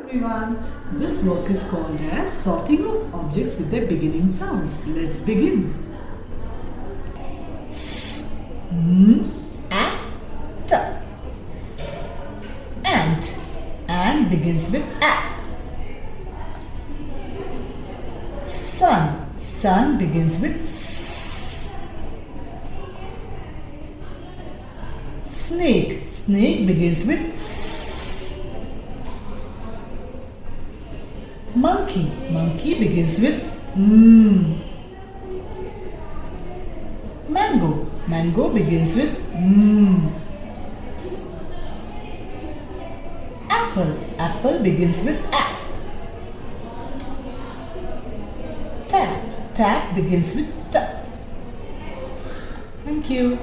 Everyone, this work is called as sorting of objects with their beginning sounds. Let's begin. Ant. Ant. Ant begins with a. Sun. Sun begins with s. Snake. Snake begins with s. Monkey. Monkey begins with m. Mango. Mango begins with m. Apple. Apple begins with a. Tap. Tap begins with t. Thank you.